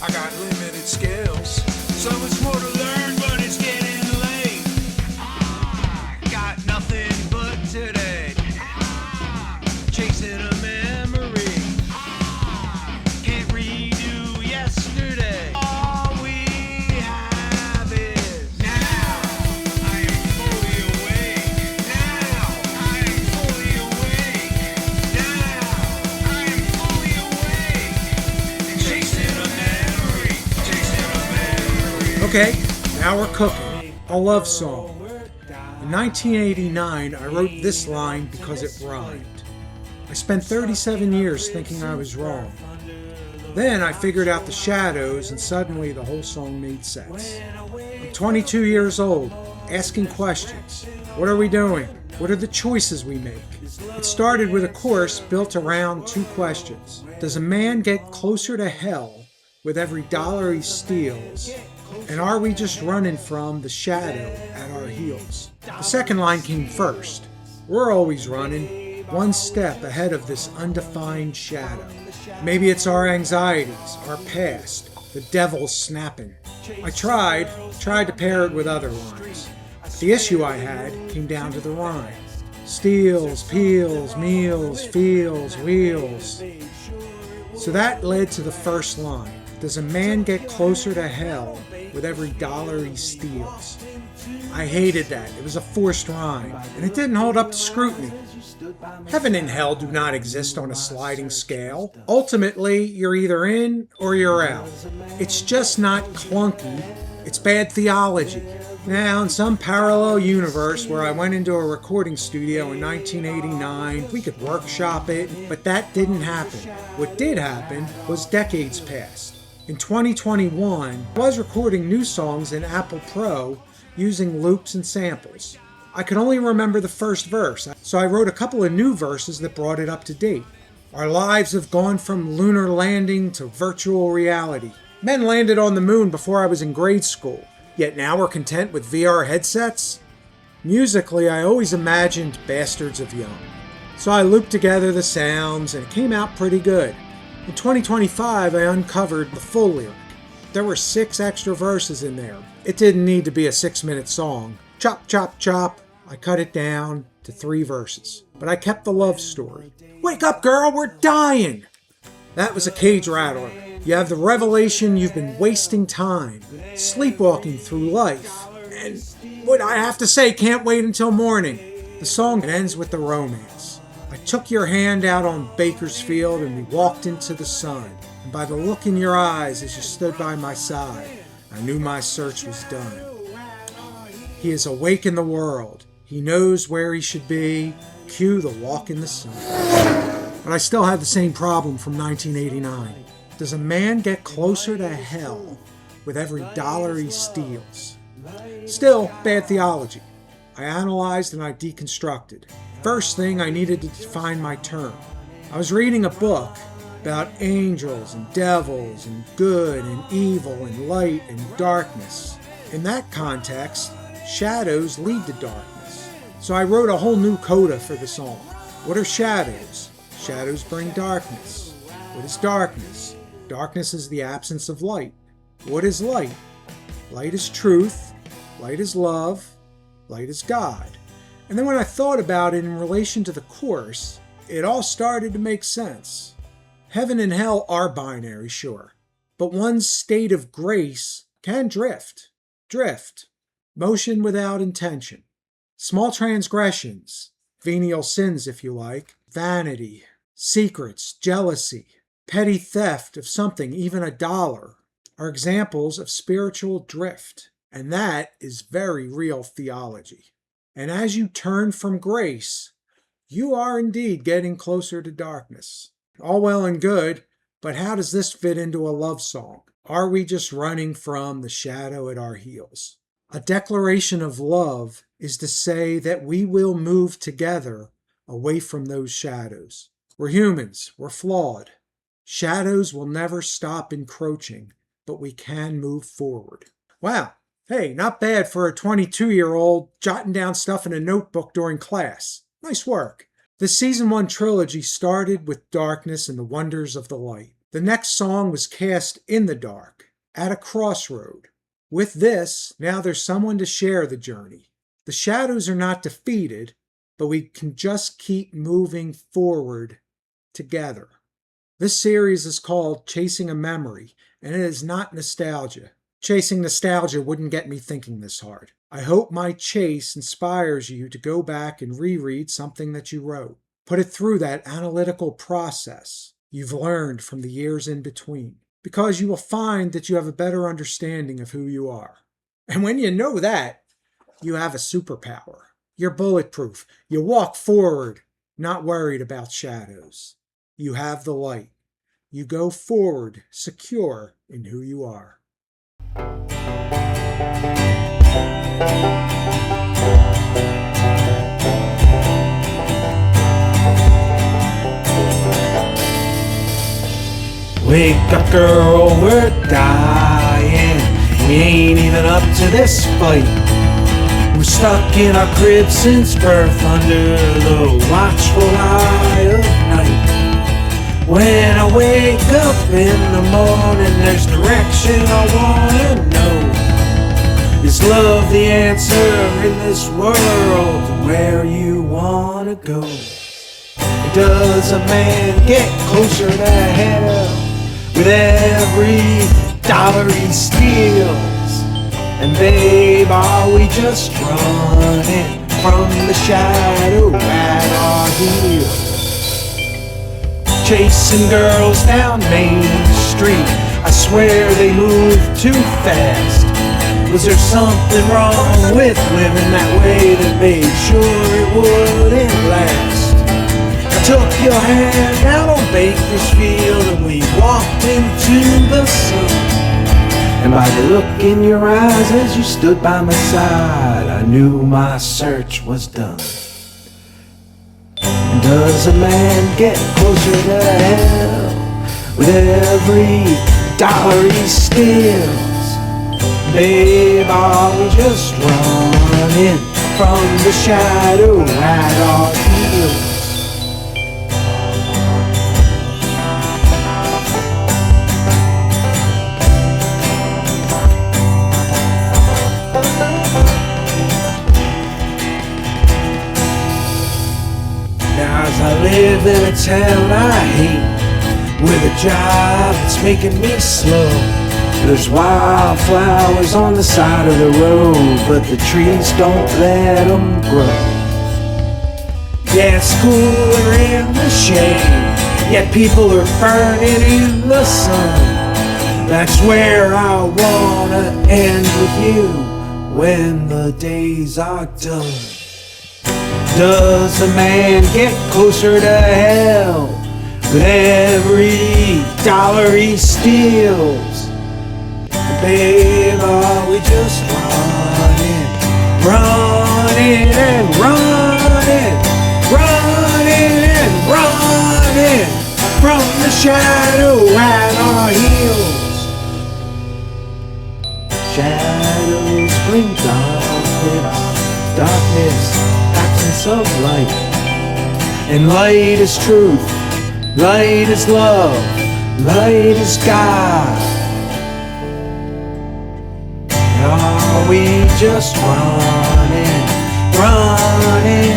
I got limited skills, so much more to learn, but it's getting late. Got nothing but today, chasing a memory. Can't redo yesterday. All we have is now. I am fully awake. Now I am fully awake. Now I am fully awake. Chasing a memory. Chasing a memory. Okay, now we're cooking. A love song. In 1989, I wrote this line because it rhymed. I spent 37 years thinking I was wrong. Then I figured out the shadows and suddenly the whole song made sense. I'm 22 years old, asking questions. What are we doing? What are the choices we make? It started with a chorus built around two questions. Does a man get closer to hell with every dollar he steals? And are we just running from the shadow at our heels? The second line came first. We're always running, one step ahead of this undefined shadow. Maybe it's our anxieties, our past, the devil snapping. I tried to pair it with other lines. The issue I had came down to the rhyme. Steals, peels, meals, feels, wheels. So that led to the first line. Does a man get closer to hell with every dollar he steals? I hated that. It was a forced rhyme, and it didn't hold up to scrutiny. Heaven and hell do not exist on a sliding scale. Ultimately, you're either in or you're out. It's just not clunky. It's bad theology. Now, in some parallel universe where I went into a recording studio in 1989, we could workshop it, but that didn't happen. What did happen was decades passed. In 2021, I was recording new songs in Apple Pro using loops and samples. I could only remember the first verse, so I wrote a couple of new verses that brought it up to date. Our lives have gone from lunar landing to virtual reality. Men landed on the moon before I was in grade school, yet now we're content with VR headsets? Musically, I always imagined Bastards of Young. So I looped together the sounds and it came out pretty good. In 2025, I uncovered the full lyric. There were 6 extra verses in there. It didn't need to be a 6-minute song. Chop, chop, chop. I cut it down to 3 verses. But I kept the love story. Wake up, girl, we're dying! That was a cage rattler. You have the revelation you've been wasting time, sleepwalking through life. And what I have to say can't wait until morning. The song ends with the romance. I took your hand out on Bakersfield and we walked into the sun. And by the look in your eyes as you stood by my side, I knew my search was done. He is awake in the world. He knows where he should be. Cue the walk in the sun. But I still had the same problem from 1989. Does a man get closer to hell with every dollar he steals? Still, bad theology. I analyzed and I deconstructed. First thing, I needed to define my term. I was reading a book about angels and devils and good and evil and light and darkness. In that context, shadows lead to darkness. So I wrote a whole new coda for the song. What are shadows? Shadows bring darkness. What is darkness? Darkness is the absence of light. What is light? Light is truth. Light is love. Light is God. And then when I thought about it in relation to the chorus, it all started to make sense. Heaven and hell are binary, sure, but one's state of grace can drift. Drift. Motion without intention. Small transgressions, venial sins if you like, vanity, secrets, jealousy, petty theft of something, even $1, are examples of spiritual drift. And that is very real theology. And as you turn from grace, you are indeed getting closer to darkness. All well and good, but how does this fit into a love song? Are we just running from the shadow at our heels? A declaration of love is to say that we will move together away from those shadows. We're humans. We're flawed. Shadows will never stop encroaching, but we can move forward. Wow. Hey, not bad for a 22-year-old jotting down stuff in a notebook during class. Nice work. The Season 1 trilogy started with darkness and the wonders of the light. The next song was Cast in the Dark, at a crossroad. With this, now there's someone to share the journey. The shadows are not defeated, but we can just keep moving forward together. This series is called Chasing a Memory, and it is not nostalgia. Chasing nostalgia wouldn't get me thinking this hard. I hope my chase inspires you to go back and reread something that you wrote. Put it through that analytical process you've learned from the years in between, because you will find that you have a better understanding of who you are. And when you know that, you have a superpower. You're bulletproof. You walk forward, not worried about shadows. You have the light. You go forward, secure in who you are. Wake up, girl, we're dying. We ain't even up to this fight. We're stuck in our crib since birth, under the watchful eye of night. When I wake up in the morning, there's direction I wanna know. Is love the answer in this world to where you wanna go? Does a man get closer to hell with every dollar he steals? And babe, are we just running from the shadow at our heels? Chasing girls down Main Street, I swear they move too fast. Was there something wrong with living that way that made sure it wouldn't last? I took your hand out on Bakersfield and we walked into the sun. And by the look in your eyes as you stood by my side, I knew my search was done. And does a man get closer to hell with every dollar he steals? Babe, are we just running from the shadow at our heels? Now as I live in a town I hate, with a job that's making me slow, there's wildflowers on the side of the road, but the trees don't let them grow. Yeah, it's cooler in the shade, yet people are burning in the sun. That's where I wanna end with you when the days are done. Does a man get closer to hell with every dollar he steals? Babe, are we just running, running and running, running and running from the shadow at our heels? Shadows bring darkness, darkness, absence of light. And light is truth, light is love, light is God. Are we just running, running